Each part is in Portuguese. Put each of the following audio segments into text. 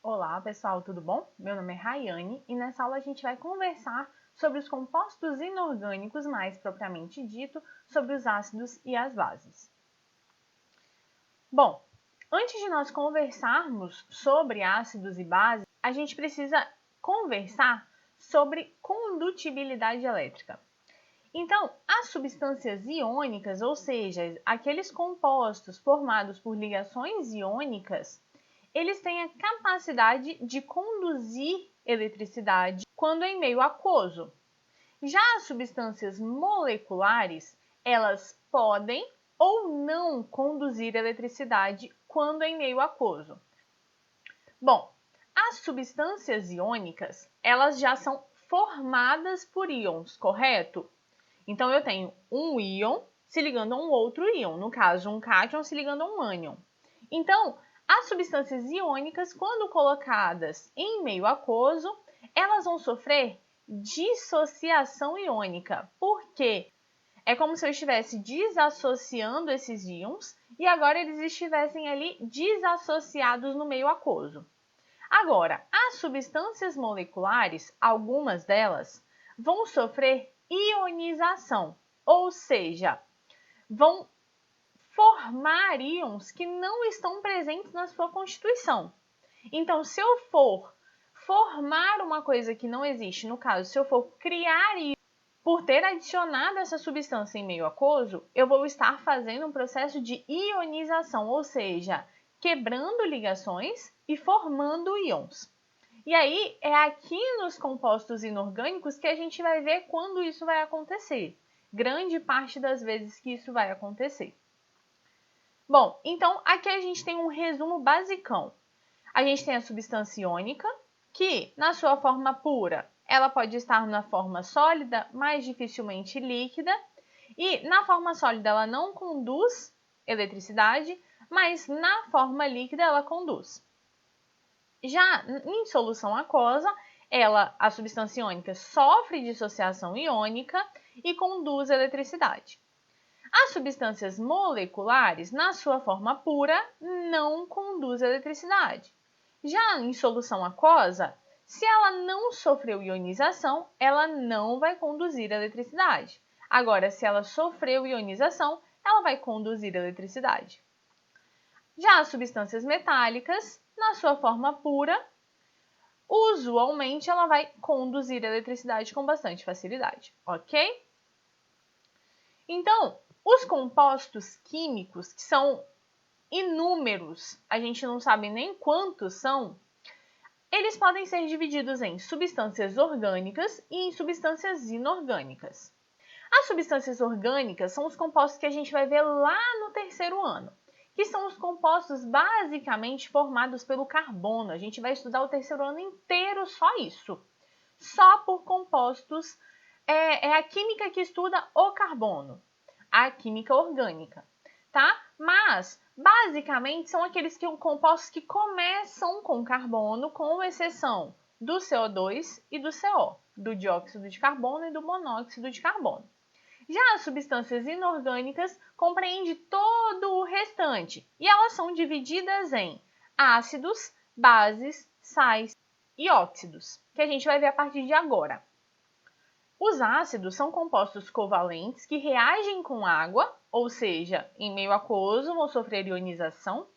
Olá pessoal, tudo bom? Meu nome é Rayane e nessa aula a gente vai conversar sobre os compostos inorgânicos, mais propriamente dito, sobre os ácidos e as bases. Bom, antes de nós conversarmos sobre ácidos e bases, a gente precisa conversar sobre condutibilidade elétrica. Então, as substâncias iônicas, ou seja, aqueles compostos formados por ligações iônicas, eles têm a capacidade de conduzir eletricidade quando em meio aquoso. Já as substâncias moleculares, elas podem ou não conduzir eletricidade quando em meio aquoso. Bom, as substâncias iônicas, elas já são formadas por íons, correto? Então, eu tenho um íon se ligando a um outro íon, no caso, um cátion se ligando a um ânion. Então, as substâncias iônicas, quando colocadas em meio aquoso, elas vão sofrer dissociação iônica. Por quê? É como se eu estivesse desassociando esses íons e agora eles estivessem ali desassociados no meio aquoso. Agora, as substâncias moleculares, algumas delas, vão sofrer ionização, ou seja, vão formar íons que não estão presentes na sua constituição. Então, se eu for formar uma coisa que não existe, no caso, se eu for criar íons por ter adicionado essa substância em meio aquoso, eu vou estar fazendo um processo de ionização, ou seja, quebrando ligações e formando íons. E aí, é aqui nos compostos inorgânicos que a gente vai ver quando isso vai acontecer. Grande parte das vezes que isso vai acontecer. Bom, então aqui a gente tem um resumo basicão. A gente tem a substância iônica, que na sua forma pura, ela pode estar na forma sólida, mais dificilmente líquida, e na forma sólida ela não conduz eletricidade, mas na forma líquida ela conduz. Já em solução aquosa, a substância iônica sofre dissociação iônica e conduz eletricidade. As substâncias moleculares, na sua forma pura, não conduzem eletricidade. Já em solução aquosa, se ela não sofreu ionização, ela não vai conduzir eletricidade. Agora, se ela sofreu ionização, ela vai conduzir eletricidade. Já as substâncias metálicas, na sua forma pura, usualmente ela vai conduzir eletricidade com bastante facilidade, ok? Então, os compostos químicos, que são inúmeros, a gente não sabe nem quantos são, eles podem ser divididos em substâncias orgânicas e em substâncias inorgânicas. As substâncias orgânicas são os compostos que a gente vai ver lá no terceiro ano, que são os compostos basicamente formados pelo carbono. A gente vai estudar o terceiro ano inteiro só isso. Só por compostos, é a química que estuda o carbono, a química orgânica, tá? Mas, basicamente, são aqueles compostos que começam com carbono, com exceção do CO2 e do CO, do dióxido de carbono e do monóxido de carbono. Já as substâncias inorgânicas compreendem todo o restante e elas são divididas em ácidos, bases, sais e óxidos, que a gente vai ver a partir de agora. Os ácidos são compostos covalentes que reagem com água, ou seja, em meio aquoso vão sofrer ionização,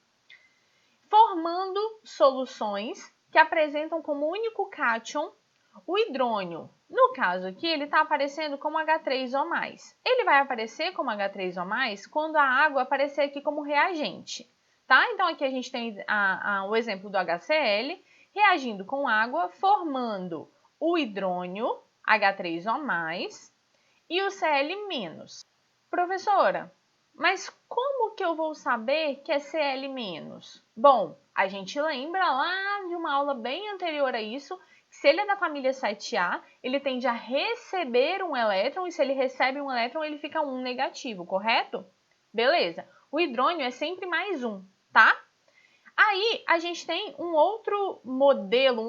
formando soluções que apresentam como único cátion o hidrônio. No caso aqui, ele está aparecendo como H3O+. Ele vai aparecer como H3O+, quando a água aparecer aqui como reagente, tá? Então, aqui a gente tem o exemplo do HCl reagindo com água, formando o hidrônio, H3O+, e o Cl-. Professora, mas como que eu vou saber que é Cl-? Bom, a gente lembra lá de uma aula bem anterior a isso, que se ele é da família 7A, ele tende a receber um elétron, e se ele recebe um elétron, ele fica um negativo, correto? Beleza. O hidrônio é sempre mais um, tá? Aí, a gente tem um outro modelo,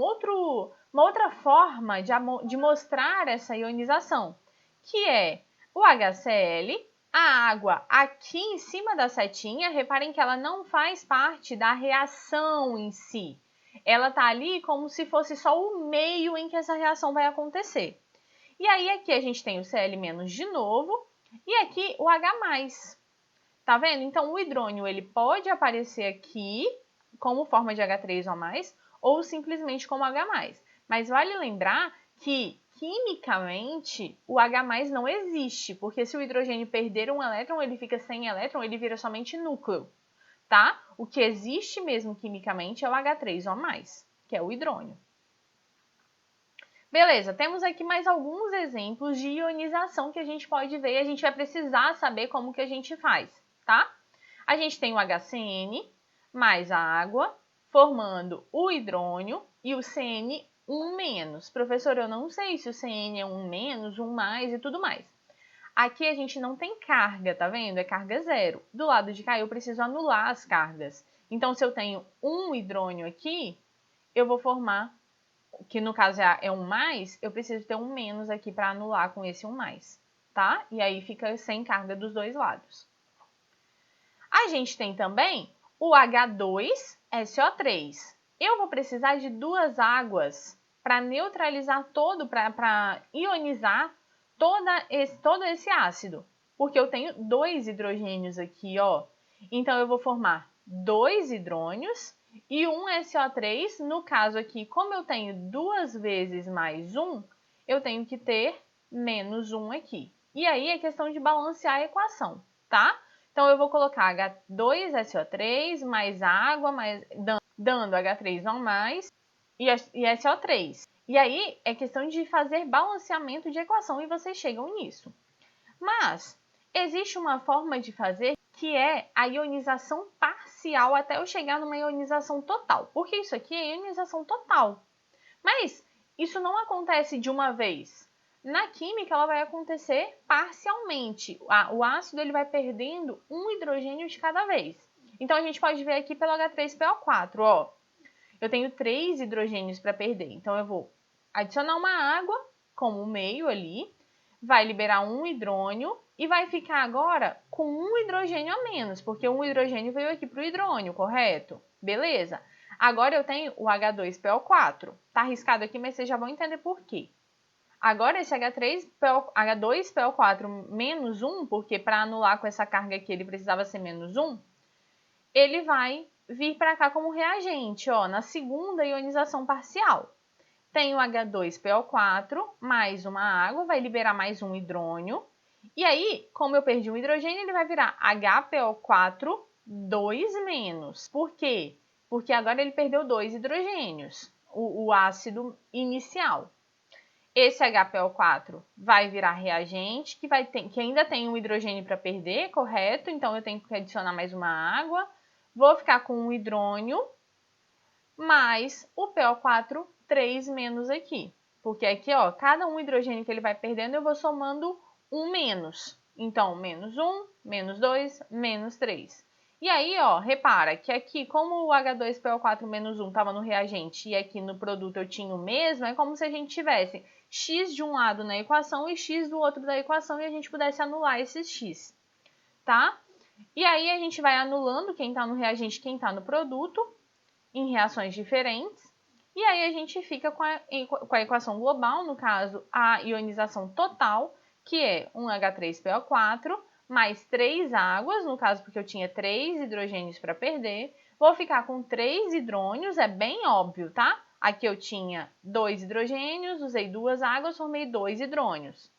uma outra forma de mostrar essa ionização, que é o HCl, a água aqui em cima da setinha. Reparem que ela não faz parte da reação em si. Ela está ali como se fosse só o meio em que essa reação vai acontecer. E aí aqui a gente tem o Cl- de novo e aqui o H+. Tá vendo? Então o hidrônio ele pode aparecer aqui como forma de H3O+, ou simplesmente como H+. Mas vale lembrar que quimicamente o H+ não existe, porque se o hidrogênio perder um elétron, ele fica sem elétron, ele vira somente núcleo, tá? O que existe mesmo quimicamente é o H3O+, que é o hidrônio. Beleza, temos aqui mais alguns exemplos de ionização que a gente pode ver e a gente vai precisar saber como que a gente faz, tá? A gente tem o HCN mais a água, formando o hidrônio e o CN1-. Professor, eu não sei se o CN é 1-, 1+ e tudo mais. Aqui a gente não tem carga, tá vendo? É carga zero. Do lado de cá eu preciso anular as cargas. Então, se eu tenho um hidrônio aqui, eu vou formar, que no caso é 1+, eu preciso ter um menos aqui para anular com esse 1+, tá? E aí fica sem carga dos dois lados. A gente tem também o H2SO3. Eu vou precisar de duas águas para neutralizar para ionizar todo esse ácido. Porque eu tenho dois hidrogênios aqui, ó. Então, eu vou formar dois hidrônios e um SO3. No caso aqui, como eu tenho duas vezes mais um, eu tenho que ter menos um aqui. E aí é questão de balancear a equação, tá? Então, eu vou colocar H2SO3 mais água, dando H3O+, e SO3. E aí, é questão de fazer balanceamento de equação e vocês chegam nisso. Mas, existe uma forma de fazer que é a ionização parcial até eu chegar numa ionização total. Porque isso aqui é ionização total. Mas, isso não acontece de uma vez. Na química, ela vai acontecer parcialmente. O ácido ele vai perdendo um hidrogênio de cada vez. Então, a gente pode ver aqui pelo H3PO4, ó. Eu tenho 3 hidrogênios para perder. Então, eu vou adicionar uma água como meio ali, vai liberar um hidrônio e vai ficar agora com um hidrogênio a menos, porque um hidrogênio veio aqui para o hidrônio, correto? Beleza. Agora eu tenho o H2PO4. Tá arriscado aqui, mas vocês já vão entender por quê. Agora esse H2PO4 menos 1, porque para anular com essa carga aqui ele precisava ser menos 1, ele vai vir para cá como reagente, ó, na segunda ionização parcial. Tem o H2PO4 mais uma água, vai liberar mais um hidrônio. E aí, como eu perdi um hidrogênio, ele vai virar HPO4 2-. Por quê? Porque agora ele perdeu 2 hidrogênios, o ácido inicial. Esse HPO4 vai virar reagente, que ainda tem um hidrogênio para perder, correto? Então, eu tenho que adicionar mais uma água. Vou ficar com um hidrônio mais o PO4 3- aqui. Porque aqui, ó, cada um hidrogênio que ele vai perdendo, eu vou somando um menos. Então, menos 1, menos 2, menos 3. E aí, ó, repara que aqui, como o H2PO4 menos 1 estava no reagente e aqui no produto eu tinha o mesmo, é como se a gente tivesse x de um lado na equação e x do outro da equação e a gente pudesse anular esses x, tá? E aí a gente vai anulando quem está no reagente e quem está no produto em reações diferentes. E aí a gente fica com a equação global, no caso, a ionização total, que é um H3PO4 mais 3 águas, no caso porque eu tinha 3 hidrogênios para perder. Vou ficar com 3 hidrônios, é bem óbvio, tá? Aqui eu tinha 2 hidrogênios, usei 2 águas, formei 2 hidrônios.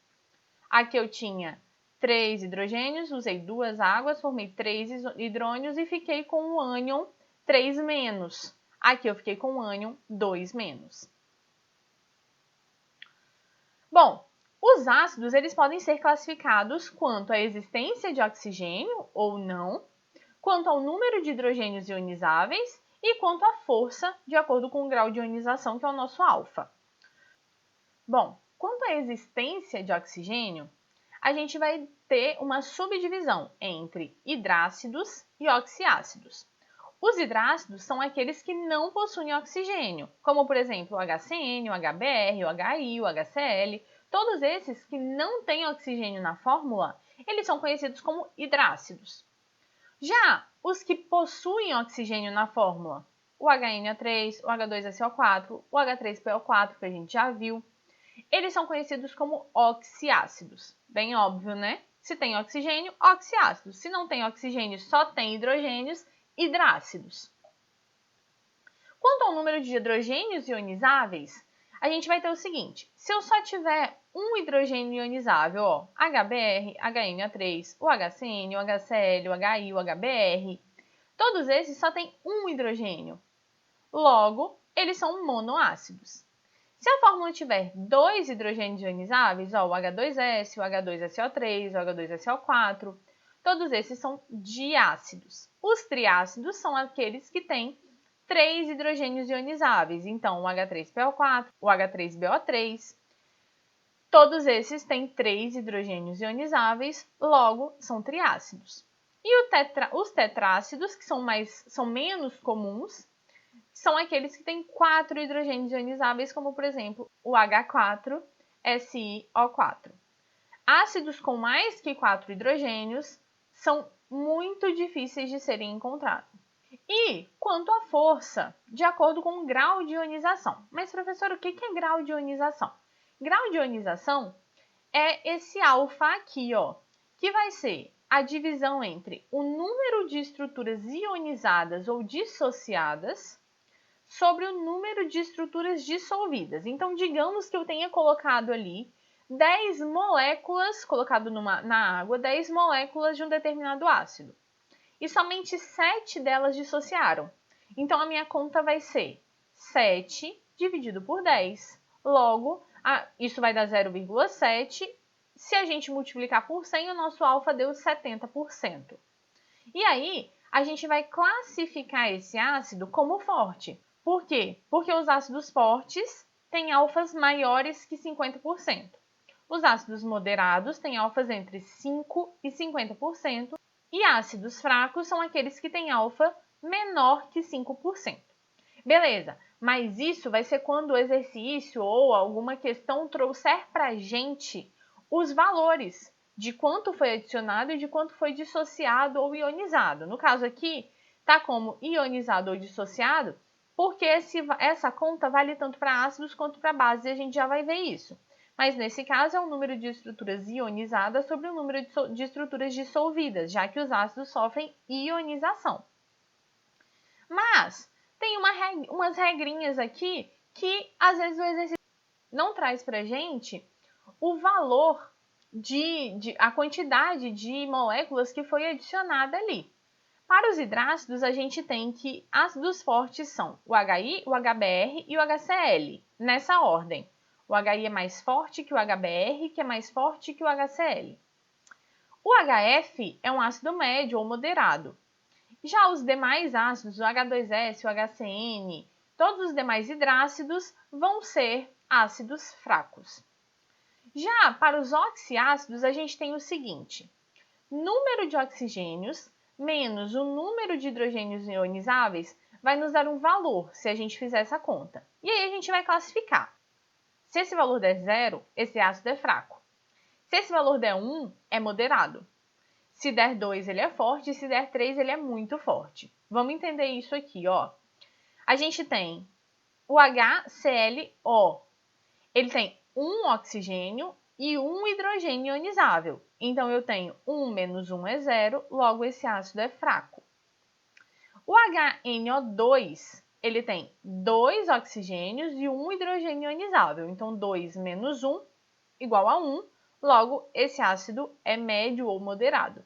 Aqui eu tinha 3 hidrogênios, usei 2 águas, formei 3 hidrônios e fiquei com o ânion 3-. Aqui eu fiquei com o ânion 2-. Bom, os ácidos eles podem ser classificados quanto à existência de oxigênio ou não, quanto ao número de hidrogênios ionizáveis e quanto à força, de acordo com o grau de ionização, que é o nosso alfa. Bom, quanto à existência de oxigênio, a gente vai ter uma subdivisão entre hidrácidos e oxiácidos. Os hidrácidos são aqueles que não possuem oxigênio, como por exemplo o HCN, o HBr, o HI, o HCl. Todos esses que não têm oxigênio na fórmula, eles são conhecidos como hidrácidos. Já os que possuem oxigênio na fórmula, o HNO3, o H2SO4, o H3PO4, que a gente já viu. Eles são conhecidos como oxiácidos. Bem óbvio, né? Se tem oxigênio, oxiácidos. Se não tem oxigênio, só tem hidrogênios, hidrácidos. Quanto ao número de hidrogênios ionizáveis, a gente vai ter o seguinte: se eu só tiver um hidrogênio ionizável, ó, HBr, HNO3, o HCN, o HCl, o HI, o HBr, todos esses só têm um hidrogênio. Logo, eles são monoácidos. Se a fórmula tiver dois hidrogênios ionizáveis, ó, o H2S, o H2SO3, o H2SO4, todos esses são diácidos. Os triácidos são aqueles que têm 3 hidrogênios ionizáveis, então o H3PO4, o H3BO3, todos esses têm 3 hidrogênios ionizáveis, logo são triácidos. E os tetrácidos, que são menos comuns, são aqueles que têm 4 hidrogênios ionizáveis, como por exemplo o H4SiO4. Ácidos com mais que 4 hidrogênios são muito difíceis de serem encontrados. E quanto à força, de acordo com o grau de ionização. Mas, professor, o que é grau de ionização? Grau de ionização é esse alfa aqui, ó, que vai ser a divisão entre o número de estruturas ionizadas ou dissociadas sobre o número de estruturas dissolvidas. Então, digamos que eu tenha colocado ali 10 moléculas, colocado na água, 10 moléculas de um determinado ácido. E somente 7 delas dissociaram. Então, a minha conta vai ser 7 dividido por 10. Logo, isso vai dar 0,7. Se a gente multiplicar por 100, o nosso alfa deu 70%. E aí, a gente vai classificar esse ácido como forte. Por quê? Porque os ácidos fortes têm alfas maiores que 50%. Os ácidos moderados têm alfas entre 5% e 50%. E ácidos fracos são aqueles que têm alfa menor que 5%. Beleza, mas isso vai ser quando o exercício ou alguma questão trouxer para a gente os valores de quanto foi adicionado e de quanto foi dissociado ou ionizado. No caso aqui, tá como ionizado ou dissociado, porque essa conta vale tanto para ácidos quanto para bases, e a gente já vai ver isso. Mas nesse caso é o número de estruturas ionizadas sobre o número de estruturas dissolvidas, já que os ácidos sofrem ionização. Mas tem umas regrinhas aqui que às vezes o exercício não traz para a gente o valor a quantidade de moléculas que foi adicionada ali. Para os hidrácidos, a gente tem que ácidos fortes são o HI, o HBr e o HCl, nessa ordem. O HI é mais forte que o HBr, que é mais forte que o HCl. O HF é um ácido médio ou moderado. Já os demais ácidos, o H2S, o HCN, todos os demais hidrácidos vão ser ácidos fracos. Já para os oxiácidos, a gente tem o seguinte: número de oxigênios menos o número de hidrogênios ionizáveis vai nos dar um valor, se a gente fizer essa conta. E aí a gente vai classificar. Se esse valor der 0, esse ácido é fraco. Se esse valor der 1, é moderado. Se der 2, ele é forte. E se der 3, ele é muito forte. Vamos entender isso aqui, ó. A gente tem o HClO. Ele tem um oxigênio e um hidrogênio ionizável. Então, eu tenho 1 menos 1 é 0, logo esse ácido é fraco. O HNO2, ele tem 2 oxigênios e 1 hidrogênio ionizável. Então, 2 menos 1 igual a 1, logo esse ácido é médio ou moderado.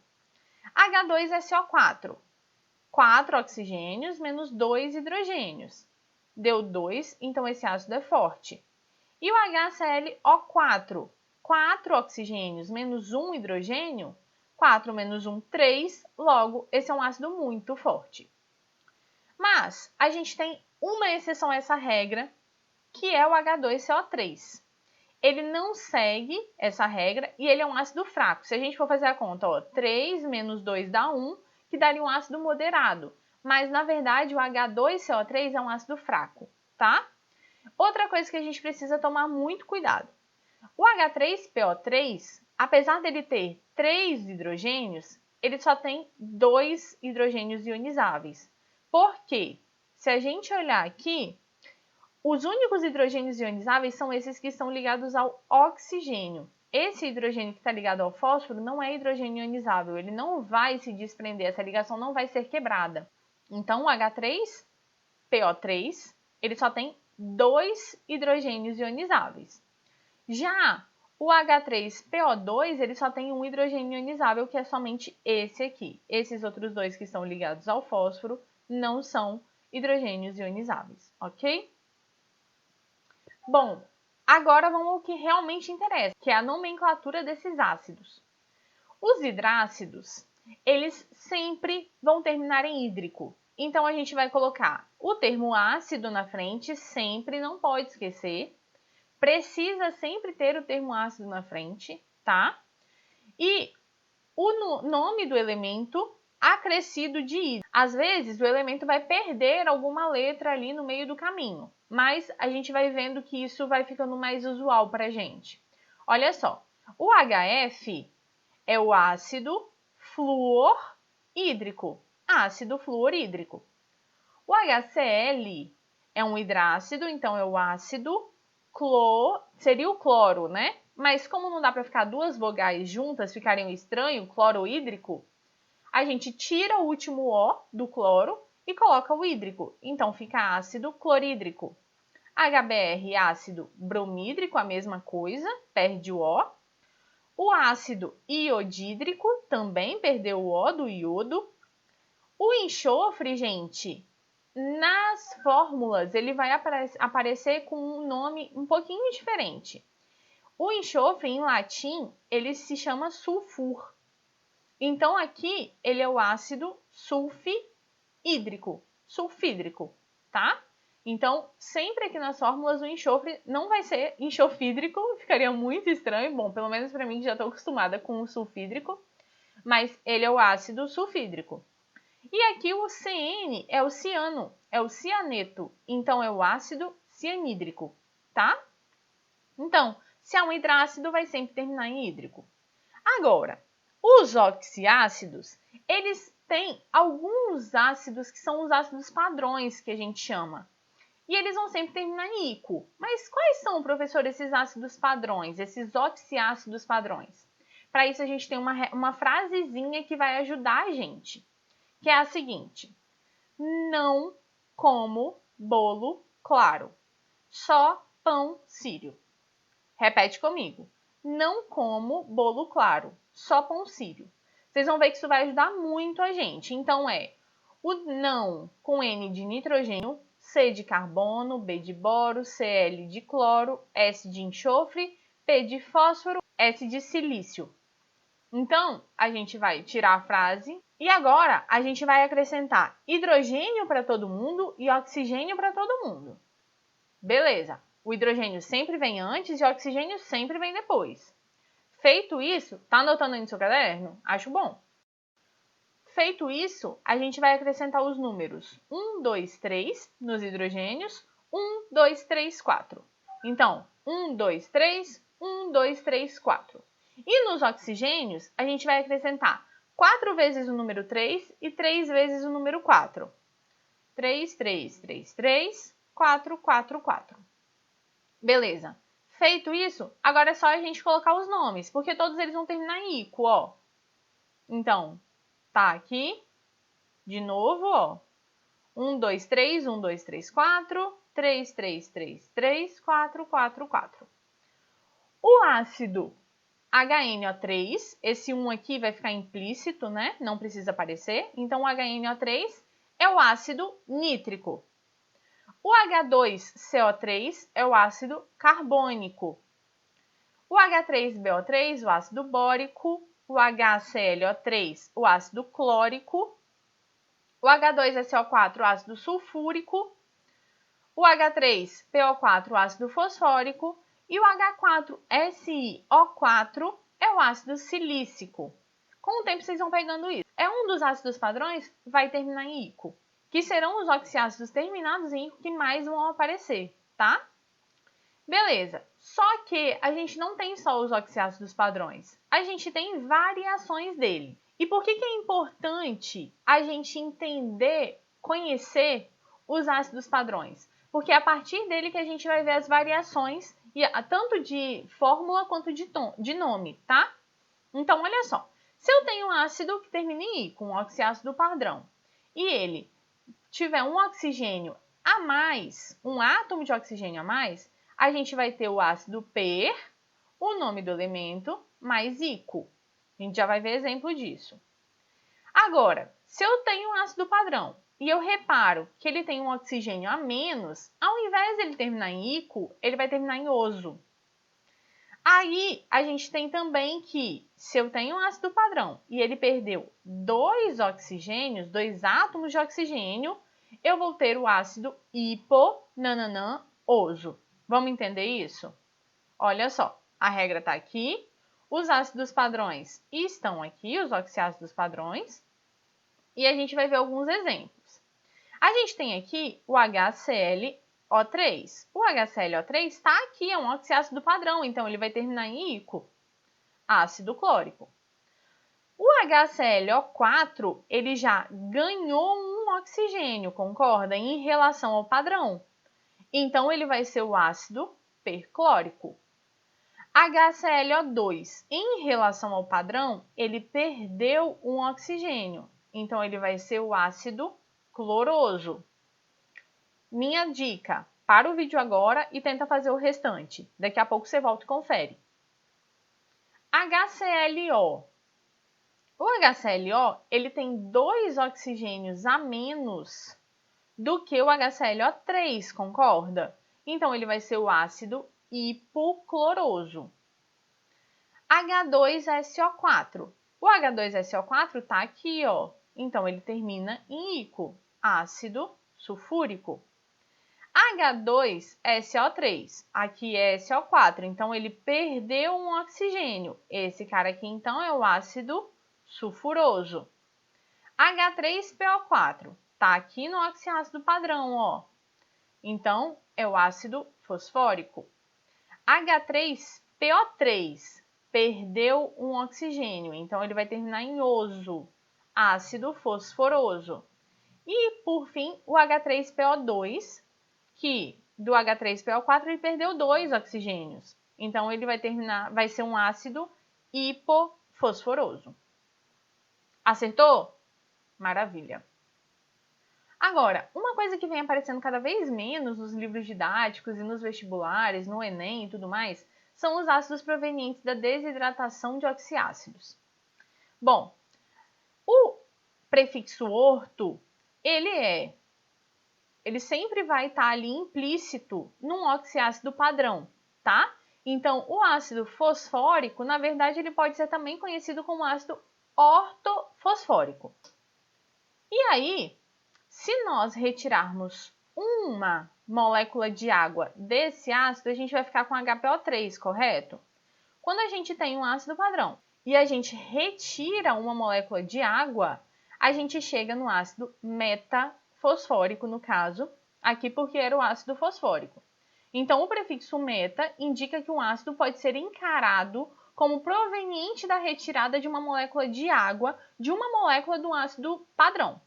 H2SO4, 4 oxigênios menos 2 hidrogênios. Deu 2, então esse ácido é forte. E o HClO4, 4 oxigênios menos 1 hidrogênio, 4 menos 1, 3, logo esse é um ácido muito forte. Mas a gente tem uma exceção a essa regra, que é o H2CO3. Ele não segue essa regra e ele é um ácido fraco. Se a gente for fazer a conta, ó, 3 menos 2 dá 1, que daria um ácido moderado. Mas, na verdade, o H2CO3 é um ácido fraco, tá? Outra coisa que a gente precisa tomar muito cuidado. O H3PO3, apesar dele ter 3 hidrogênios, ele só tem 2 hidrogênios ionizáveis. Por quê? se a gente olhar aqui, os únicos hidrogênios ionizáveis são esses que estão ligados ao oxigênio. Esse hidrogênio que está ligado ao fósforo não é hidrogênio ionizável, ele não vai se desprender, essa ligação não vai ser quebrada. Então, o H3PO3, ele só tem 2 hidrogênios ionizáveis. Já o H3PO2, ele só tem um hidrogênio ionizável, que é somente esse aqui. Esses outros dois que estão ligados ao fósforo não são hidrogênios ionizáveis, ok? Bom, agora vamos ao que realmente interessa, que é a nomenclatura desses ácidos. Os hidrácidos, eles sempre vão terminar em hídrico. Então, a gente vai colocar o termo ácido na frente, sempre, não pode esquecer. Precisa sempre ter o termo ácido na frente, tá? E o nome do elemento acrescido de hidro. Às vezes, o elemento vai perder alguma letra ali no meio do caminho, mas a gente vai vendo que isso vai ficando mais usual para a gente. Olha só, o HF é o ácido fluorhídrico, ácido fluorhídrico. O HCl é um hidrácido, então é o ácido seria o cloro, né? Mas como não dá para ficar duas vogais juntas, ficaria estranho, clorohídrico, a gente tira o último O do cloro e coloca o hídrico. Então fica ácido clorídrico. HBr, ácido bromídrico, a mesma coisa, perde o O. O ácido iodídrico também perdeu o O do iodo. O enxofre, gente, nas fórmulas, ele vai aparecer com um nome um pouquinho diferente. O enxofre, em latim, ele se chama sulfur. Então, aqui, ele é o ácido sulfídrico, tá? Então, sempre aqui nas fórmulas, o enxofre não vai ser enxofídrico, ficaria muito estranho. Bom, pelo menos para mim, que já estou acostumada com o sulfídrico, mas ele é o ácido sulfídrico. E aqui o CN é o ciano, é o cianeto, então é o ácido cianídrico, tá? Então, se é um hidrácido, vai sempre terminar em hídrico. Agora, os oxiácidos, eles têm alguns ácidos que são os ácidos padrões, que a gente chama. E eles vão sempre terminar em ico. Mas quais são, professor, esses ácidos padrões, esses oxiácidos padrões? Para isso, a gente tem uma frasezinha que vai ajudar a gente, que é a seguinte: não como bolo claro, só pão sírio. Repete comigo. Não como bolo claro, só pão sírio. Vocês vão ver que isso vai ajudar muito a gente. Então, é o não com N de nitrogênio, C de carbono, B de boro, Cl de cloro, S de enxofre, P de fósforo, S de silício. Então, a gente vai tirar a frase e agora a gente vai acrescentar hidrogênio para todo mundo e oxigênio para todo mundo. Beleza, o hidrogênio sempre vem antes e o oxigênio sempre vem depois. Feito isso, tá anotando aí no seu caderno? Acho bom. Feito isso, a gente vai acrescentar os números 1, 2, 3 nos hidrogênios, 1, 2, 3, 4. Então, 1, 2, 3, 1, 2, 3, 4. E nos oxigênios, a gente vai acrescentar 4 vezes o número 3 e 3 vezes o número 4. 3, 3, 3, 3, 4, 4, 4. Beleza. Feito isso, agora é só a gente colocar os nomes, porque todos eles vão terminar em ico, ó. Então, tá aqui, de novo, ó. 1, 2, 3, 1, 2, 3, 4, 3, 3, 3, 3, 4, 4, 4. O ácido HNO3, esse 1 aqui vai ficar implícito, né? Não precisa aparecer. Então, o HNO3 é o ácido nítrico. O H2CO3 é o ácido carbônico. O H3BO3, o ácido bórico. O HClO3, o ácido clórico. O H2SO4, o ácido sulfúrico. O H3PO4, o ácido fosfórico. E o H4SiO4 é o ácido silícico. Com o tempo, vocês vão pegando isso. É um dos ácidos padrões, vai terminar em ico, que serão os oxiácidos terminados em ico que mais vão aparecer, tá? Beleza. Só que a gente não tem só os oxiácidos padrões. A gente tem variações dele. E por que é importante a gente entender, conhecer os ácidos padrões? Porque é a partir dele que a gente vai ver as variações, tanto de fórmula quanto de nome, tá? Então, olha só. Se eu tenho um ácido que termina em I, com um oxiácido padrão, e ele tiver um oxigênio a mais, um átomo de oxigênio a mais, a gente vai ter o ácido per, o nome do elemento, mais ico. A gente já vai ver exemplo disso. Agora, se eu tenho um ácido padrão e eu reparo que ele tem um oxigênio a menos, ao invés de ele terminar em ico, ele vai terminar em oso. Aí, a gente tem também que, se eu tenho um ácido padrão e ele perdeu 2 oxigênios, 2 átomos de oxigênio, eu vou ter o ácido hiponananã-oso. Vamos entender isso? Olha só, a regra está aqui, os ácidos padrões estão aqui, os oxiácidos padrões, e a gente vai ver alguns exemplos. A gente tem aqui o HCl O3. O HClO3 está aqui, é um oxiácido padrão, então ele vai terminar em ico, ácido clórico. O HClO4, ele já ganhou um oxigênio, concorda? Em relação ao padrão. Então, ele vai ser o ácido perclórico. HClO2, em relação ao padrão, ele perdeu um oxigênio. Então, ele vai ser o ácido cloroso. Minha dica, para o vídeo agora e tenta fazer o restante. Daqui a pouco você volta e confere. HClO. O HClO, ele tem 2 oxigênios a menos do que o HClO3, concorda? Então, ele vai ser o ácido hipocloroso. H2SO4. O H2SO4 está aqui, ó. Então, ele termina em ico, ácido sulfúrico. H2SO3, aqui é SO4, então ele perdeu um oxigênio. Esse cara aqui, então, é o ácido sulfuroso. H3PO4, tá aqui no oxiácido padrão, ó. Então, é o ácido fosfórico. H3PO3, perdeu um oxigênio, então ele vai terminar em oso, ácido fosforoso. E, por fim, o H3PO2, que do H3PO4 ele perdeu 2 oxigênios. Então, ele vai ser um ácido hipofosforoso. Acertou? Maravilha. Agora, uma coisa que vem aparecendo cada vez menos nos livros didáticos e nos vestibulares, no Enem e tudo mais, são os ácidos provenientes da desidratação de oxiácidos. Bom, o prefixo orto, ele sempre vai estar ali implícito num oxiácido padrão, tá? Então, o ácido fosfórico, na verdade, ele pode ser também conhecido como ácido ortofosfórico. E aí, se nós retirarmos uma molécula de água desse ácido, a gente vai ficar com HPO3, correto? Quando a gente tem um ácido padrão e a gente retira uma molécula de água, a gente chega no ácido metafosfórico, no caso, aqui porque era o ácido fosfórico. Então, o prefixo meta indica que um ácido pode ser encarado como proveniente da retirada de uma molécula de água de uma molécula do ácido padrão.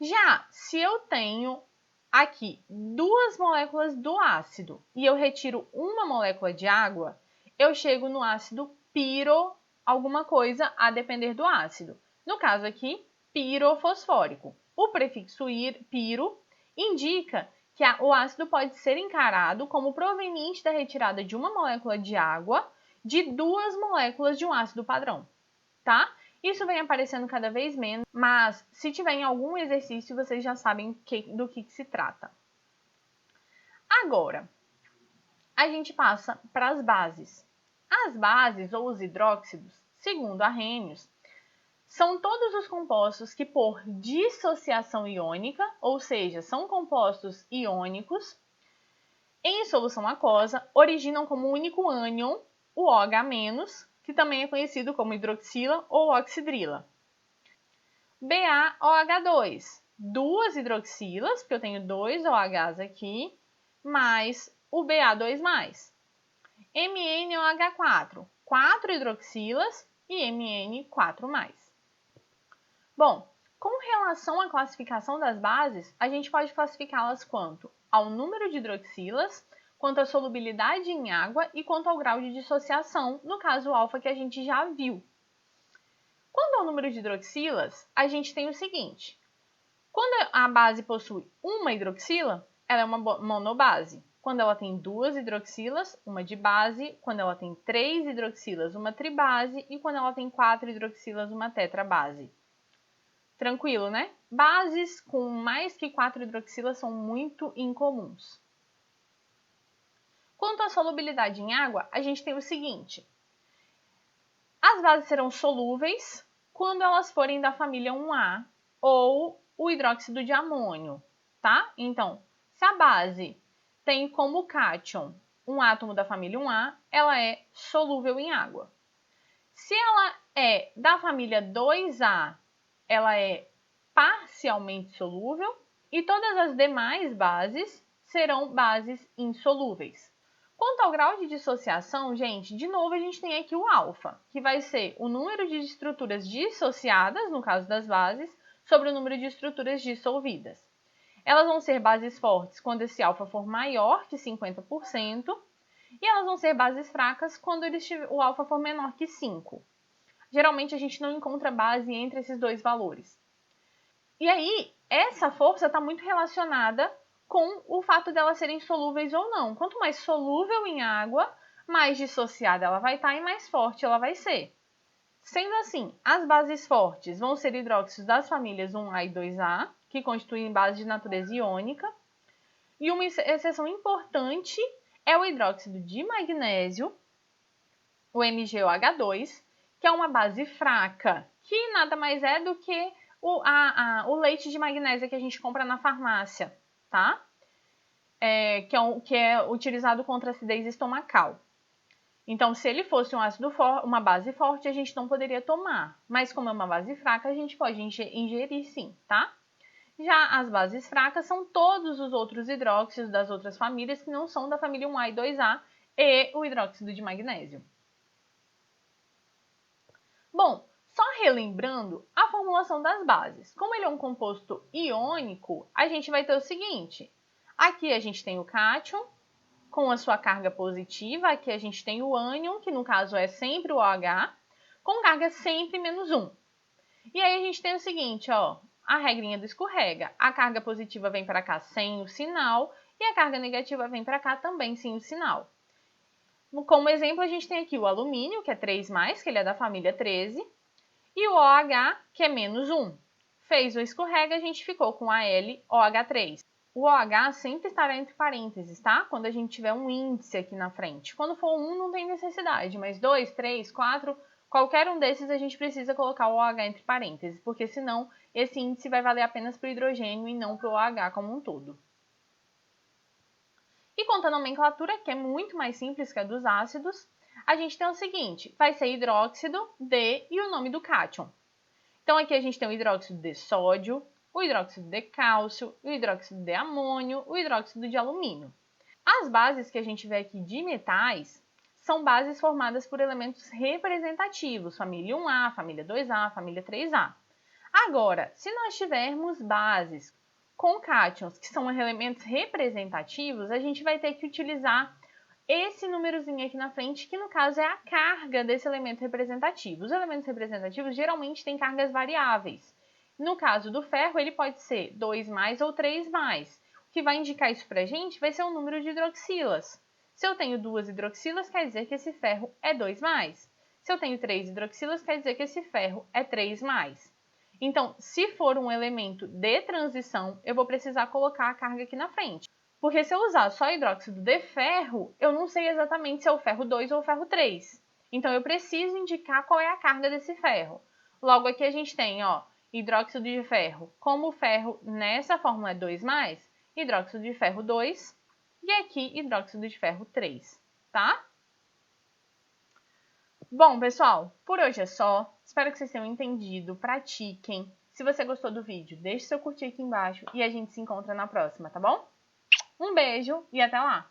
Já se eu tenho aqui 2 moléculas do ácido e eu retiro uma molécula de água, eu chego no ácido piro alguma coisa a depender do ácido. No caso aqui, pirofosfórico. O prefixo piro indica que o ácido pode ser encarado como proveniente da retirada de uma molécula de água de 2 moléculas de um ácido padrão, tá? Isso vem aparecendo cada vez menos, mas se tiver em algum exercício, vocês já sabem do que se trata. Agora, a gente passa para as bases. As bases, ou os hidróxidos, segundo Arrhenius, são todos os compostos que, por dissociação iônica, ou seja, são compostos iônicos, em solução aquosa, originam como único ânion o OH-, que também é conhecido como hidroxila ou oxidrila. BaOH2, 2 hidroxilas, porque eu tenho 2 OHs aqui, mais o Ba2+. MnOH4, 4 hidroxilas e Mn4+. Bom, Com relação à classificação das bases, a gente pode classificá-las quanto ao número de hidroxilas, quanto à solubilidade em água e quanto ao grau de dissociação, no caso alfa que a gente já viu. Quanto ao número de hidroxilas, a gente tem o seguinte: quando a base possui uma hidroxila, ela é uma monobase. Quando ela tem duas hidroxilas, uma dibase. Quando ela tem três hidroxilas, uma tribase. E quando ela tem 4 hidroxilas, uma tetrabase. Tranquilo, né? Bases com mais que 4 hidroxilas são muito incomuns. Quanto à solubilidade em água, a gente tem o seguinte: as bases serão solúveis quando elas forem da família 1A ou o hidróxido de amônio, tá? Então, se a base tem como cátion um átomo da família 1A, ela é solúvel em água. Se ela é da família 2A, ela é parcialmente solúvel e todas as demais bases serão bases insolúveis. Quanto ao grau de dissociação, gente, de novo a gente tem aqui o alfa, que vai ser o número de estruturas dissociadas, no caso das bases, sobre o número de estruturas dissolvidas. Elas vão ser bases fortes quando esse alfa for maior que 50%, e elas vão ser bases fracas quando o alfa for menor que 5. Geralmente a gente não encontra base entre esses dois valores. E aí, essa força está muito relacionada com o fato delas serem solúveis ou não. Quanto mais solúvel em água, mais dissociada ela vai estar e mais forte ela vai ser. Sendo assim, as bases fortes vão ser hidróxidos das famílias 1A e 2A, que constituem bases de natureza iônica. E uma exceção importante é o hidróxido de magnésio, o MgOH2, que é uma base fraca, que nada mais é do que o leite de magnésia que a gente compra na farmácia, tá? Que é utilizado contra acidez estomacal. Então, se ele fosse uma base forte, a gente não poderia tomar. Mas como é uma base fraca, a gente pode ingerir sim, tá? Já as bases fracas são todos os outros hidróxidos das outras famílias que não são da família 1A e 2A e o hidróxido de magnésio. Bom, só relembrando a formulação das bases. Como ele é um composto iônico, a gente vai ter o seguinte: aqui a gente tem o cátion com a sua carga positiva, aqui a gente tem o ânion, que no caso é sempre o OH, com carga sempre -1. E aí a gente tem o seguinte, ó, a regrinha do escorrega. A carga positiva vem para cá sem o sinal e a carga negativa vem para cá também sem o sinal. Como exemplo, a gente tem aqui o alumínio, que é 3+, que ele é da família 13, e o OH, que é -1. Fez o escorrega, a gente ficou com AlOH3. O OH sempre estará entre parênteses, tá? Quando a gente tiver um índice aqui na frente. Quando for 1, não tem necessidade, mas 2, 3, 4, qualquer um desses a gente precisa colocar o OH entre parênteses, porque senão esse índice vai valer apenas para o hidrogênio e não para o OH como um todo. E quanto à nomenclatura, que é muito mais simples que a dos ácidos, a gente tem o seguinte: vai ser hidróxido de e o nome do cátion. Então aqui a gente tem o hidróxido de sódio, o hidróxido de cálcio, o hidróxido de amônio, o hidróxido de alumínio. As bases que a gente vê aqui de metais são bases formadas por elementos representativos, família 1A, família 2A, família 3A. Agora, se nós tivermos bases com cátions, que são elementos representativos, a gente vai ter que utilizar esse númerozinho aqui na frente, que no caso é a carga desse elemento representativo. Os elementos representativos geralmente têm cargas variáveis. No caso do ferro, ele pode ser 2+ ou 3+. O que vai indicar isso pra gente vai ser o número de hidroxilas. Se eu tenho 2 hidroxilas, quer dizer que esse ferro é 2+. Se eu tenho 3 hidroxilas, quer dizer que esse ferro é 3+. Então, se for um elemento de transição, eu vou precisar colocar a carga aqui na frente. Porque se eu usar só hidróxido de ferro, eu não sei exatamente se é o ferro 2 ou o ferro 3. Então, eu preciso indicar qual é a carga desse ferro. Logo, aqui a gente tem, ó, hidróxido de ferro. Como o ferro nessa fórmula é 2+, hidróxido de ferro 2 e aqui hidróxido de ferro 3, tá? Bom, pessoal, por hoje é só. Espero que vocês tenham entendido, pratiquem. Se você gostou do vídeo, deixe seu curtir aqui embaixo e a gente se encontra na próxima, tá bom? Um beijo e até lá!